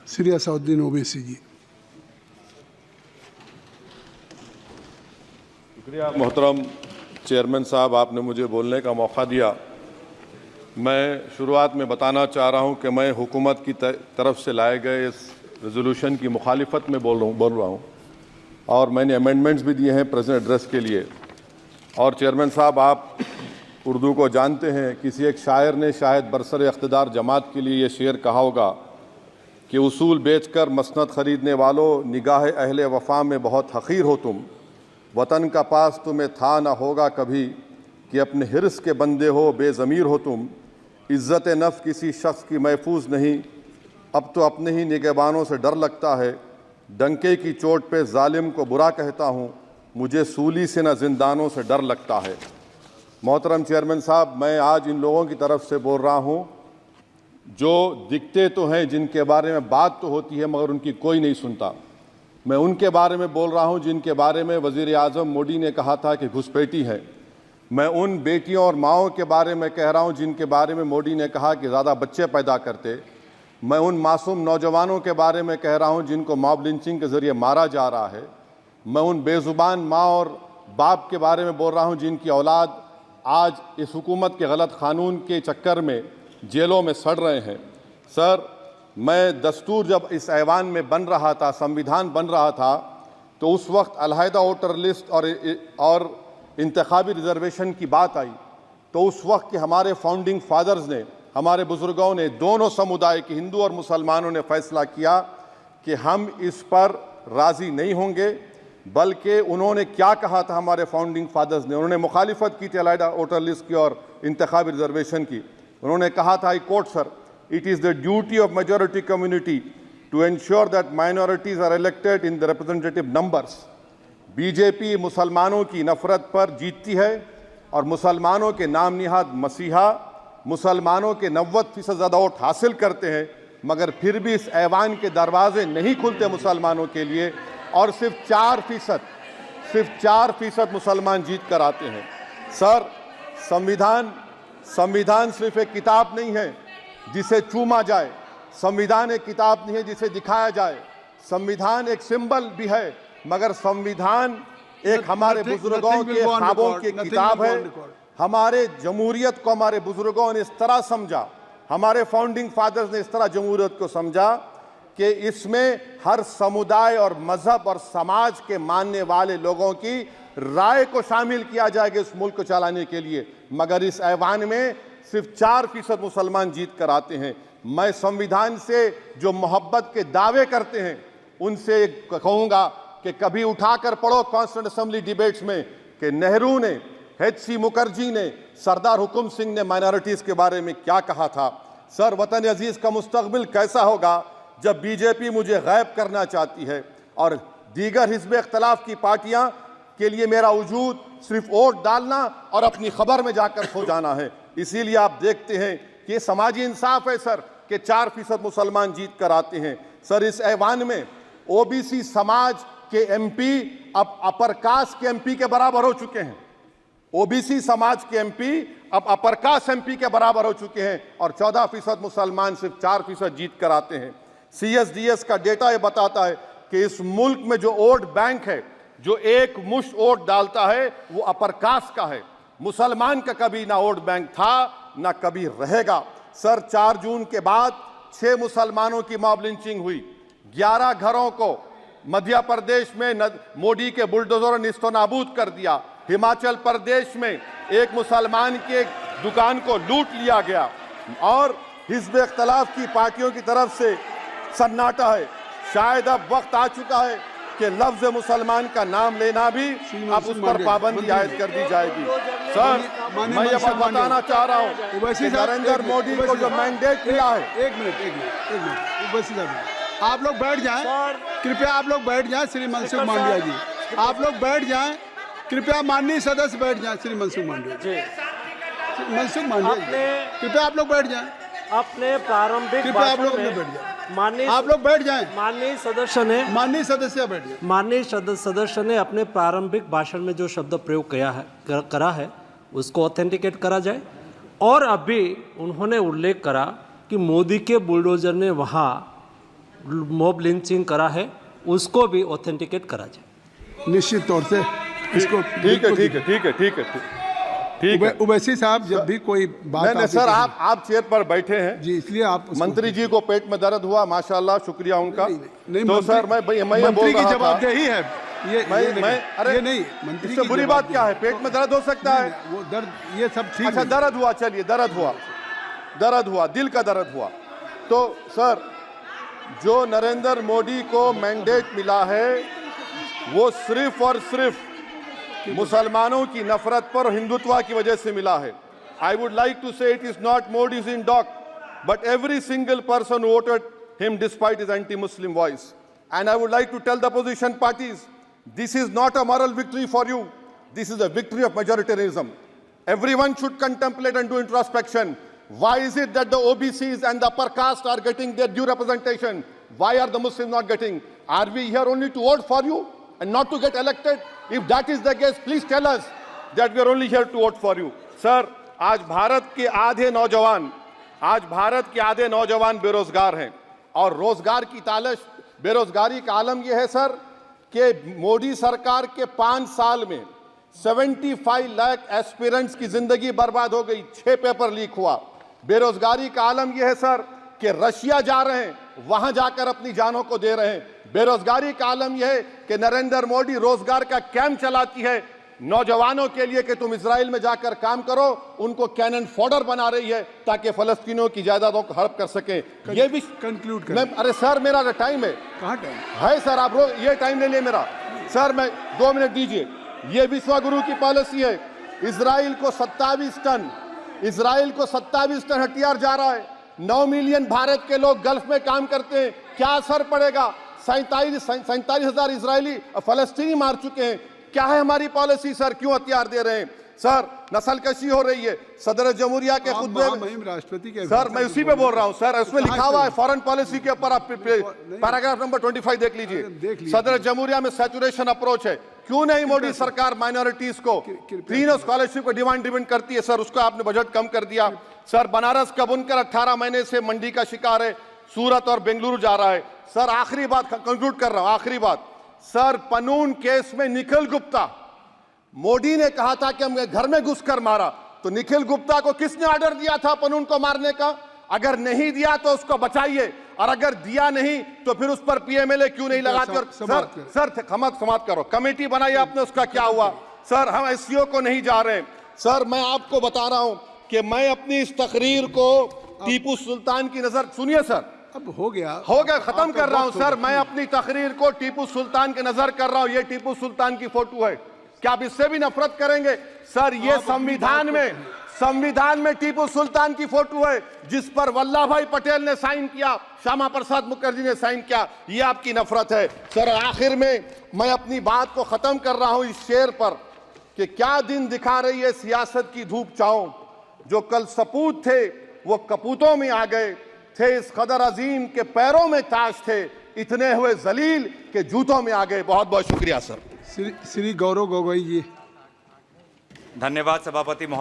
श्री असाउद्दीन ओवैसी जी। शुक्रिया मोहतरम चेयरमैन साहब, आपने मुझे बोलने का मौका दिया। मैं शुरुआत में बताना चाह रहा हूं कि मैं हुकूमत की तरफ से लाए गए इस रेजोल्यूशन की मुखालिफत में बोल रहा हूं और मैंने अमेंडमेंट्स भी दिए हैं प्रेजेंट एड्रेस के लिए। और चेयरमैन साहब, आप उर्दू को जानते हैं। किसी एक शायर ने शायद बरसर इक़्तिदार जमात के लिए ये शेर कहा होगा कि उसूल बेचकर मसनद ख़रीदने वालों, निगाह अहले वफ़ा में बहुत हक़ीर हो तुम। वतन का पास तुम्हें था न होगा कभी कि अपने हिर्स के बंदे हो, बेज़मीर हो तुम। इज़्ज़त नफ्स किसी शख्स की महफूज नहीं, अब तो अपने ही निगहबानों से डर लगता है। डंके की चोट पे जालिम को बुरा कहता हूँ, मुझे सूली से न जिंदानों से डर लगता है। मोहतरम चेयरमैन साहब, मैं आज इन लोगों की तरफ से बोल रहा हूँ जो दिखते तो हैं, जिनके बारे में बात तो होती है मगर उनकी कोई नहीं सुनता। मैं उनके बारे में बोल रहा हूँ जिनके बारे में वज़ीर आज़म मोदी ने कहा था कि घुसपैठी है। मैं उन बेटियों और माओं के बारे में कह रहा हूँ जिनके बारे में मोदी ने कहा कि ज़्यादा बच्चे पैदा करते। मैं उन मासूम नौजवानों के बारे में कह रहा हूँ जिनको मॉब लिंचिंग के ज़रिए मारा जा रहा है। मैं उन बेज़ुबान माँ और बाप के बारे में बोल रहा हूँ जिनकी औलाद आज इस हुकूमत के गलत कानून के चक्कर में जेलों में सड़ रहे हैं। सर, मैं दस्तूर जब इस ऐवान में बन रहा था, संविधान बन रहा था, तो उस वक्त अलहदा वोटर लिस्ट और इंतखाबी रिजर्वेशन की बात आई तो उस वक्त के हमारे फाउंडिंग फादर्स ने, हमारे बुजुर्गों ने, दोनों समुदाय के हिंदू और मुसलमानों ने फैसला किया कि हम इस पर राज़ी नहीं होंगे। बल्कि उन्होंने क्या कहा था हमारे फाउंडिंग फादर्स ने, उन्होंने मुखालिफत की थी अलहदा वोटर लिस्ट की और इंतखाबी रिजर्वेशन की। उन्होंने कहा था, I quote sir, it is the duty of majority community to ensure that minorities are elected in the representative numbers. BJP मुसलमानों की नफरत पर जीतती है और मुसलमानों के नाम निहाद मसीहा मुसलमानों के 90% ज़्यादा वोट हासिल करते हैं, मगर फिर भी इस ऐवान के दरवाजे नहीं खुलते मुसलमानों के लिए और सिर्फ 4% मुसलमान जीत कर आते हैं। सर, संविधान सिर्फ एक किताब नहीं है जिसे चूमा जाए, संविधान एक किताब नहीं है जिसे दिखाया जाए, संविधान एक सिंबल भी है, मगर संविधान एक हमारे बुजुर्गों के ख्वाबों की किताब है। हमारे जमहूरियत को हमारे बुजुर्गों ने इस तरह समझा, हमारे फाउंडिंग फादर्स ने इस तरह जमहूरियत को समझा कि इसमें हर समुदाय और मजहब और समाज के मानने वाले लोगों की राय को शामिल किया जाएगा इस मुल्क को चलाने के लिए। मगर इस ऐवान में सिर्फ 4% मुसलमान जीत कर आते हैं। मैं संविधान से जो मोहब्बत के दावे करते हैं उनसे कहूँगा कि कभी उठाकर पढ़ो कॉन्स्टिट्यूंट असेंबली डिबेट्स में कि नेहरू ने, H.C. मुखर्जी ने, सरदार हुकुम सिंह ने माइनॉरिटीज़ के बारे में क्या कहा था। सर, वतन अजीज़ का मुस्तकबिल कैसा होगा जब बीजेपी मुझे गायब करना चाहती है और दीगर हिज़्ब इख्तिलाफ की पार्टियां के लिए मेरा वजूद सिर्फ वोट डालना और अपनी खबर में जाकर सो जाना है। इसीलिए आप देखते हैं कि समाजी इंसाफ है सर कि 4% मुसलमान जीत कर आते हैं। सर, इस ऐवान में ओबीसी समाज के एमपी अब अपर कास्ट के एमपी के बराबर हो चुके हैं। ओबीसी समाज के एमपी अब अपर कास्ट एमपी के बराबर हो चुके हैं और 14% मुसलमान सिर्फ 4% जीत कर आते हैं। CSDS का डेटा ये बताता है कि इस मुल्क में जो वोट बैंक है, जो एक मुश्त वोट डालता है, वो अपर कास्ट का है। मुसलमान का कभी ना वोट बैंक था ना कभी रहेगा। सर, 4 जून के बाद 6 मुसलमानों की मॉब लिंचिंग हुई। 11 घरों को मध्य प्रदेश में मोदी के बुलडोजर ने निस्तो नाबूद कर दिया। हिमाचल प्रदेश में एक मुसलमान की एक दुकान को लूट लिया गया और हिज़्ब इख्तिलाफ की पार्टियों की तरफ से सन्नाटा है। शायद अब वक्त आ चुका है कि लफ्ज़ मुसलमान का नाम लेना भी अब उस पर पाबंदी आयद कर दी जाएगी। सर, मैं ये बात बताना चाह रहा हूँ कि नरेंद्र मोदी को जो मैंडेट मिला है। एक मिनट, आप लोग बैठ जाएं, कृपया आप लोग बैठ जाएं। श्री मनसुख मांडविया जी, आप लोग बैठ जाएं, कृपया माननीय सदस्य बैठ जाएं। श्री मनसुख मांडविया जी, मनसुख मांडविया जी, कृपया आप लोग बैठ जाएं। अपने प्रारंभिक कृपया आप लोग बैठ जाएं। आप लोग बैठ जाएं। माननीय सदस्य ने अपने प्रारंभिक भाषण में जो शब्द प्रयोग करा है उसको ऑथेंटिकेट करा जाए। और अभी उन्होंने उल्लेख करा कि मोदी के बुलडोजर ने वहाँ मॉब लिंचिंग करा है उसको भी ऑथेंटिकेट करा जाए। निश्चित तौर से इसको ठीक है, ठीक है, ठीक है, ठीक है, ठीक है। उवैसी साहब जब भी कोई बात नहीं सर, आप चेयर पर बैठे हैं जी, इसलिए आप मंत्री जी को पेट में दर्द हुआ, माशाल्लाह, शुक्रिया उनका। नहीं, तो सर मैं ये बोल मंत्री की रहा था, जवाबदेही है अरे ये नहीं मंत्री इससे की बुरी बात क्या है? पेट में दर्द हो सकता है, वो दर्द ये सब ठीक अच्छा है। दर्द हुआ, चलिए दर्द हुआ, दिल का दर्द हुआ। तो सर जो नरेंद्र मोदी को मैंडेट मिला है वो सिर्फ और सिर्फ मुसलमानों की नफरत पर और हिंदुत्व की वजह से मिला है। I would like to say it is not Modi's in dock but every single person voted him despite his anti Muslim voice. And I would like to tell the opposition parties this is not a moral victory for you, this is a victory of majoritarianism. Everyone should contemplate and do introspection. Why is it that the OBCs and the upper caste are getting their due representation? Why are the Muslims not getting? Are we here only to vote for you and not to get elected? If that is the case, please tell us that we are only here to vote for you. Sir, आज भारत के आधे नौजवान बेरोजगार हैं और रोजगार की तालाश, बेरोजगारी का आलम यह है सर कि मोदी सरकार के 5 साल में 75 लाख एस्पिरेंट्स की जिंदगी बर्बाद हो गई, 6 पेपर लीक हुआ। बेरोजगारी का आलम यह है सर कि रशिया जा रहे हैं, वहां जाकर अपनी जानों को दे रहे हैं। बेरोजगारी का आलम यह है कि नरेंद्र मोदी रोजगार का कैंप चलाती है नौजवानों के लिए कि तुम इजराइल में जाकर काम करो, उनको कैनन फॉडर बना रही है ताकि फलस्तीनियों की जायदादों को हड़प कर सके। ये भी कंक्लूड कर। अरे सर मेरा टाइम है, कहाँ टाइम है सर? आप ये टाइम ले लिए मेरा सर, मैं 2 मिनट दीजिए। ये विश्वगुरु की पॉलिसी है। इजराइल को 27 टन हथियार जा रहा है। 9 मिलियन भारत के लोग गल्फ में काम करते हैं, क्या असर पड़ेगा? 47,000 इजरायली फलस्तीनी मार चुके हैं। क्या है हमारी पॉलिसी सर? क्यों हथियार दे रहे हैं सर? नस्लकशी हो रही है। सदर जमहूरिया के खुतबे में राष्ट्रपति के सर, मैं उसी पे बोल रहा हूं सर, उसमें लिखा हुआ है फॉरेन पॉलिसी के ऊपर, आप पैराग्राफ नंबर 25 देख लीजिए। सदर जमहूरिया में सैचुरेशन अप्रोच है। क्यों नहीं मोदी सरकार माइनॉरिटीज को तीनों स्कॉलरशिप को डिमांड करती है सर, उसको आपने बजट कम कर दिया। सर बनारस का बुनकर 18 महीने से मंडी का शिकार है, सूरत और बेंगलुरु जा रहा है। सर आखिरी बात कंक्लूड कर रहा हूं, आखिरी बात सर, पनून केस में निखिल गुप्ता, मोदी ने कहा था कि हम घर में घुसकर मारा, तो निखिल गुप्ता को किसने ऑर्डर दिया था पनून को मारने का? अगर नहीं दिया तो उसको बचाइए, और अगर दिया नहीं तो फिर उस पर पीएमएलए क्यों नहीं लगाते? सर समाप्त करो। कमेटी बनाई आपने, उसका क्या हुआ? सर हम एससीओ को नहीं जा रहे। सर मैं आपको बता रहा हूं कि मैं अपनी इस तकरीर को टीपू सुल्तान की नजर, सुनिए सर, अब हो गया खत्म कर रहा हूं सर। मैं अपनी तकरीर को टीपू सुल्तान के नजर कर रहा हूं। ये टीपू सुल्तान की फोटो है, क्या आप इससे भी नफरत करेंगे? सर ये संविधान में टीपू सुल्तान की फोटो है जिस पर वल्लभ भाई पटेल ने साइन किया, श्यामा प्रसाद मुखर्जी ने साइन किया। ये आपकी नफरत है सर। आखिर में मैं अपनी बात को खत्म कर रहा हूं इस शेर पर कि क्या दिन दिखा रही है सियासत की धूप छांव। जो कल सपूत थे वो कपूतों में आ गए, थे इस कदर अजीम के पैरों में ताज थे, इतने हुए जलील के जूतों में आ गए। बहुत बहुत शुक्रिया सर। श्री गौरव गोगोई जी। धन्यवाद सभापति महोदय।